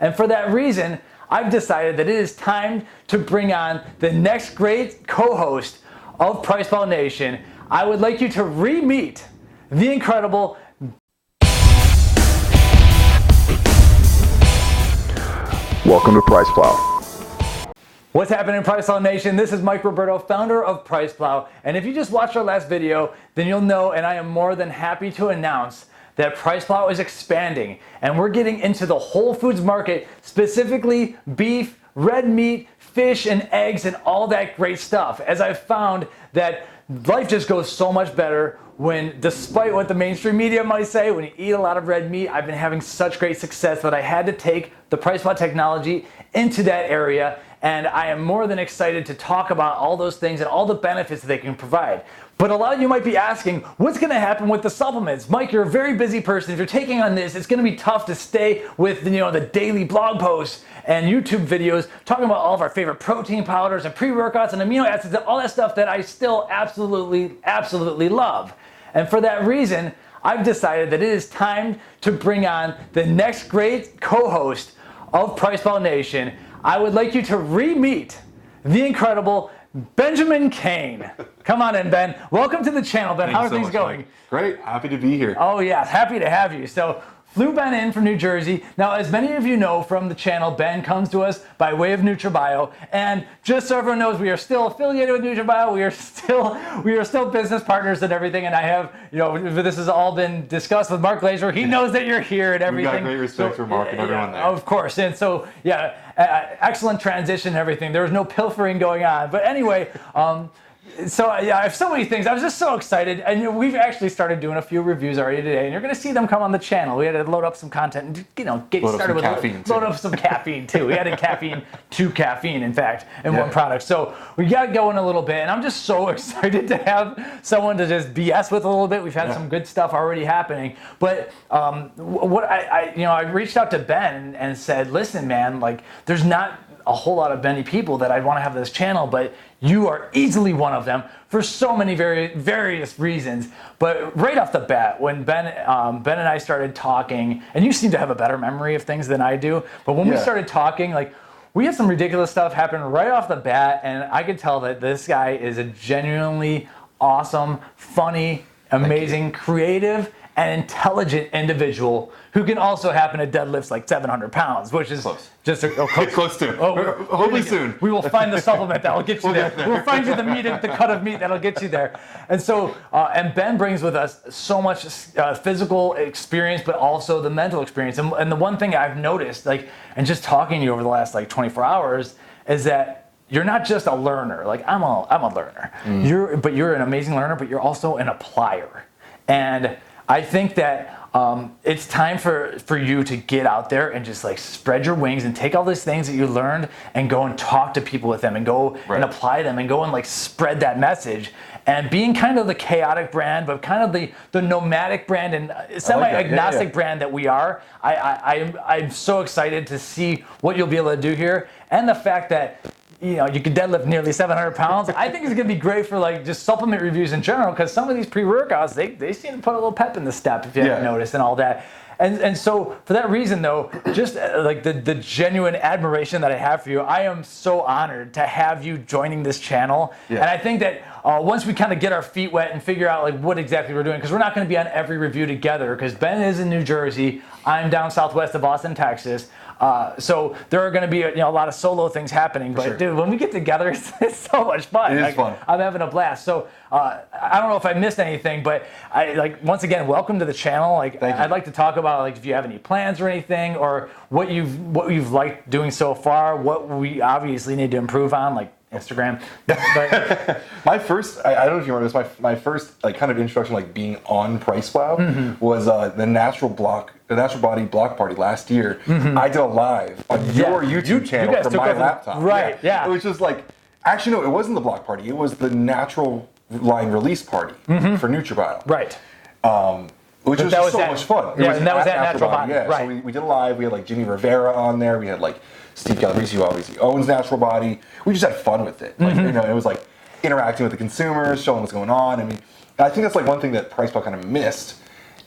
And for that reason, I've decided that it is time to bring on the next great co-host of PricePlow Nation. I would like you to re-meet the incredible Welcome to PricePlow. What's happening, PricePlow Nation? This is Mike Roberto, founder of PricePlow. And if you just watched our last video, then you'll know, and I am more than happy to announce, that PricePlow is expanding. And we're getting into the Whole Foods market, specifically beef, red meat, fish, and eggs, and all that great stuff. As I've found that life just goes so much better when, despite what the mainstream media might say, when you eat a lot of red meat. I've been having such great success that I had to take the PricePlow technology into that area. And I am more than excited to talk about all those things and all the benefits that they can provide. But a lot of you might be asking, what's going to happen with the supplements? Mike, you're a very busy person. If you're taking on this, it's going to be tough to stay with the daily blog posts and YouTube videos talking about all of our favorite protein powders and pre-workouts and amino acids and all that stuff that I still absolutely love. And for that reason, I've decided that it is time to bring on the next great co-host of PricePlow Nation. I would like you to re-meet the incredible Benjamin Kane. Come on in, Ben. Welcome to the channel, Ben. How are things going? Mike. Great. Happy to be here. Oh, yeah. Happy to have you. So, flew Ben in from New Jersey. Now, as many of you know from the channel, Ben comes to us by way of NutriBio. And just so everyone knows, we are still affiliated with NutriBio. We are still business partners and everything. And I have, this has all been discussed with Mark Glazer. He knows that you're here and everything. We've got great respect for Mark and everyone there. Of course. And so, yeah, excellent transition and everything. There was no pilfering going on. But anyway, so yeah, I have so many things. I was just so excited, and we've actually started doing a few reviews already today, and you're going to see them come on the channel. We had to load up some content and get started with load up some caffeine too. We added caffeine to caffeine, in fact, in one product. So we got going a little bit, and I'm just so excited to have someone to just BS with a little bit. We've had some good stuff already happening, but what I reached out to Ben and said, listen, man, like there's not a whole lot of many people that I'd want to have this channel, but you are easily one of them for so many various reasons. But right off the bat, when Ben and I started talking, and you seem to have a better memory of things than I do, but when we started talking, like we had some ridiculous stuff happen right off the bat, and I could tell that this guy is a genuinely awesome, funny, amazing, creative, and intelligent individual who can also happen to deadlift like 700 pounds, which is just close to. Hopefully soon. We will find the supplement that will get you there. We'll find you the cut of meat that'll get you there. And so, and Ben brings with us so much physical experience, but also the mental experience. And the one thing I've noticed, and just talking to you over the last 24 hours, is that you're not just a learner. Like I'm a learner. You're an amazing learner, but you're also an applier. And I think that it's time for you to get out there and just spread your wings and take all these things that you learned and go and talk to people with them and go and apply them and go and spread that message. And being kind of the chaotic brand, but kind of the nomadic brand and semi-agnostic brand that we are, I'm so excited to see what you'll be able to do here. And the fact that you can deadlift nearly 700 pounds. I think it's going to be great for just supplement reviews in general, because some of these pre-workouts, they seem to put a little pep in the step, if you haven't noticed, and all that. And so for that reason, though, just the genuine admiration that I have for you, I am so honored to have you joining this channel. And I think that once we kind of get our feet wet and figure out what exactly we're doing, because we're not going to be on every review together, because Ben is in New Jersey, I'm down southwest of Austin, Texas. So there are going to be a lot of solo things happening, but dude, when we get together, it's so much fun. It is fun. I'm having a blast. So I don't know if I missed anything, but once again, welcome to the channel. I'd like to talk about if you have any plans or anything, or what you've liked doing so far, what we obviously need to improve on, Instagram. But my first, I don't know if you remember this, my first kind of introduction being on PricePlow was the Natural Body Block Party last year. I did a live on your YouTube channel from my laptop. Right, yeah. It was just actually no, it wasn't the block party. It was the Natural Line Release Party for NutriBio. Right. Which was just so much fun. And that was at Natural Body. Yeah, right. So we did a live. We had Jimmy Rivera on there. We had Steve Calabrese, who obviously owns Natural Body. We just had fun with it. It was interacting with the consumers, showing what's going on. I think that's one thing that PricePlow kind of missed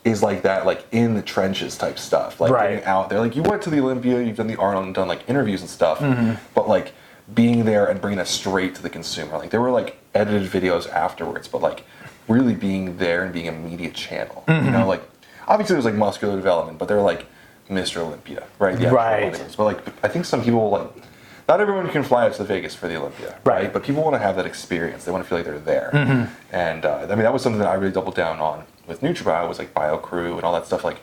is like that, like in the trenches type stuff, like Right. getting out there. Like you went to the Olympia, you've done the Arnold and done like interviews and stuff, but like being there and bringing that straight to the consumer. Like there were like edited videos afterwards, but like really being there and being a media channel. You know, like obviously there's like muscular development, but they're like Mr. Olympia, right? The actual Right. Olympics. But like I think some people like, not everyone can fly out to Vegas for the Olympia, right? But people want to have that experience. They want to feel like they're there. And I mean, that was something that I really doubled down on with NutriBio, was like BioCrew and all that stuff, like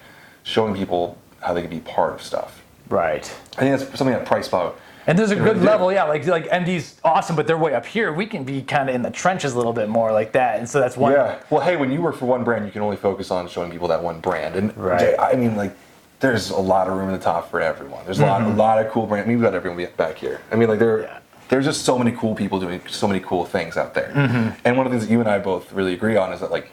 showing people how they can be part of stuff. Right. I think that's something that PricePlow. And there's a really good do. level, yeah. Like MD's awesome, but they're way up here. We can be kind of in the trenches a little bit more like that, and so that's one. Yeah. Well, hey, when you work for one brand, you can only focus on showing people that one brand. And Right. I mean, like, there's a lot of room in the top for everyone. There's a lot of cool brands. I mean, we've got everyone back here. I mean, like, there's just so many cool people doing so many cool things out there. And one of the things that you and I both really agree on is that, like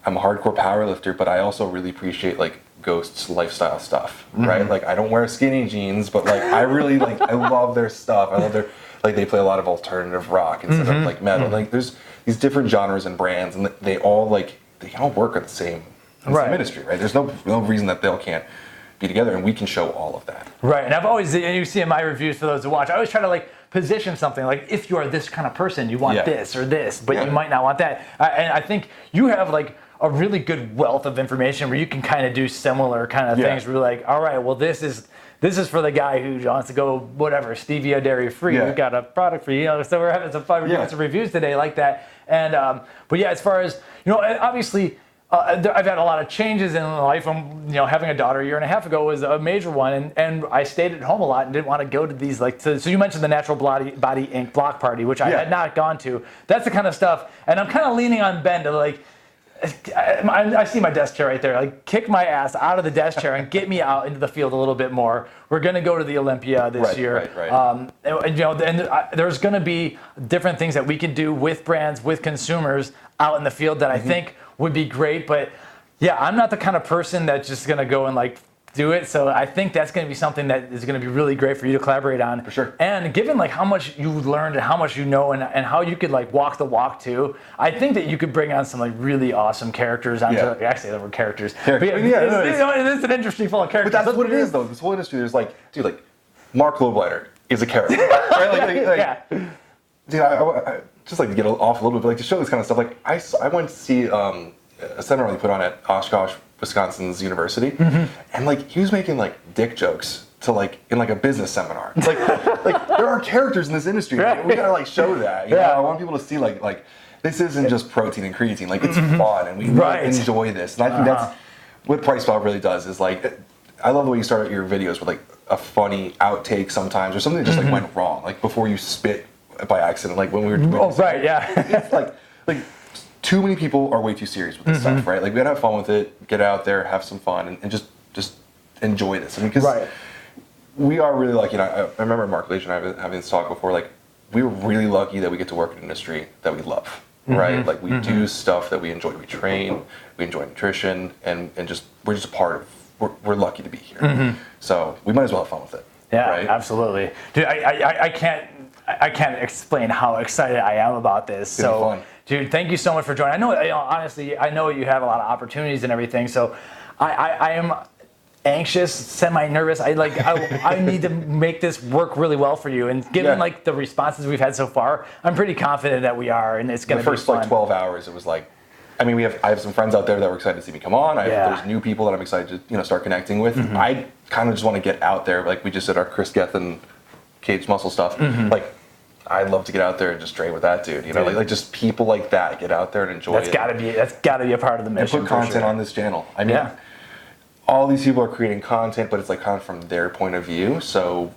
I'm a hardcore power lifter, but I also really appreciate, like, Ghost's lifestyle stuff, right? Like, I don't wear skinny jeans, but, like, I really, like, I love their stuff. I love their, like, they play a lot of alternative rock instead of, like, metal. Like, there's these different genres and brands, and they all work in the same industry, right? There's no reason that they can't be together, and we can show all of that. Right, and I've always, and you see in my reviews for those who watch, I always try to like position something like, if you are this kind of person, you want this or this, but you might not want that. And I think you have like a really good wealth of information where you can kind of do similar kind of things. Where you're like, all right, well, this is for the guy who wants to go whatever stevia dairy free. We got a product for you, so we're having some fun. We're doing some reviews today like that. And but yeah, as far as obviously. I've had a lot of changes in life. Having a daughter a year and a half ago was a major one, and I stayed at home a lot and didn't want to go to these so you mentioned the Natural Body Inc. block party, which I had not gone to. That's the kind of stuff, and I'm kind of leaning on Ben to like. I see my desk chair right there. Like, kick my ass out of the desk chair and get me out into the field a little bit more. We're going to go to the Olympia this year. Right. And there's going to be different things that we can do with brands, with consumers out in the field that I think would be great. But yeah, I'm not the kind of person that's just going to go and like do it. So I think that's going to be something that is going to be really great for you to collaborate on. For sure. And given like how much you learned and how much you know and how you could like walk the walk too, I think that you could bring on some like really awesome characters onto actually they were characters. But it's an industry full of characters. But that's what it is though. This whole industry, there's like, dude, like Mark Loblighter is a character. Right? Dude, I just like to get off a little bit, but like to show this kind of stuff. Like I went to see a seminar they put on at Oshkosh, Wisconsin's university, and like he was making like dick jokes to like in like a business seminar. It's like there are characters in this industry. Right. We gotta like show that. You know? I want people to see like this isn't just protein and creatine. Like it's fun and we really enjoy this. And I think that's what PricePlow really does. Is like I love the way you start your videos with like a funny outtake sometimes or something that just like went wrong. Like before you spit by accident. Like when we were doing it's like too many people are way too serious with this stuff, right? Like we gotta have fun with it, get out there, have some fun, and just enjoy this. I mean, because we are really lucky. And I remember Mark Leach and I having this talk before. Like we were really lucky that we get to work in an industry that we love, right? Like we do stuff that we enjoy. We train, we enjoy nutrition, and we're just a part of. We're lucky to be here. So we might as well have fun with it. Yeah, right? Absolutely, dude. I can't explain how excited I am about this. It's gonna be fun. Dude, thank you so much for joining. I know, honestly, I know you have a lot of opportunities and everything. So, I am anxious, semi-nervous. I need to make this work really well for you. And given like the responses we've had so far, I'm pretty confident that we are, and it's going to be fun. The first like 12 hours, it was like, I mean, I have some friends out there that were excited to see me come on. There's new people that I'm excited to start connecting with. I kind of just want to get out there, like we just did our Chris Gethin cage muscle stuff. Like I'd love to get out there and just train with that dude. Like just people like that get out there and enjoy it. That's gotta be a part of the mission. And put content on this channel. I mean, all these people are creating content, but it's like kind of from their point of view. So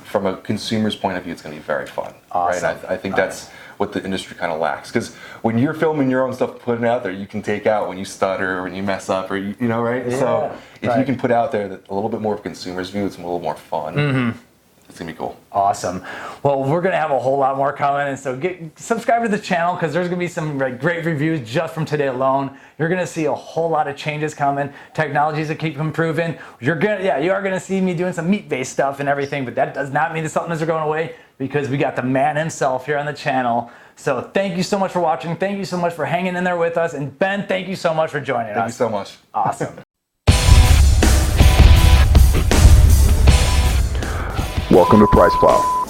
from a consumer's point of view, it's going to be very fun. Awesome. Right? I think that's what the industry kind of lacks. Because when you're filming your own stuff, putting it out there, you can take out when you stutter or when you mess up, or right? Yeah. So if you can put out there that a little bit more of a consumer's view, it's a little more fun. It's gonna be cool. Awesome. Well, we're gonna have a whole lot more coming, and so subscribe to the channel because there's gonna be some great reviews just from today alone. You're gonna see a whole lot of changes coming, technologies that keep improving. You are gonna see me doing some meat-based stuff and everything, but that does not mean that something is going away because we got the man himself here on the channel. So thank you so much for watching. Thank you so much for hanging in there with us, and Ben, thank you so much for joining us. Thank you so much. Awesome. Welcome to PricePlow.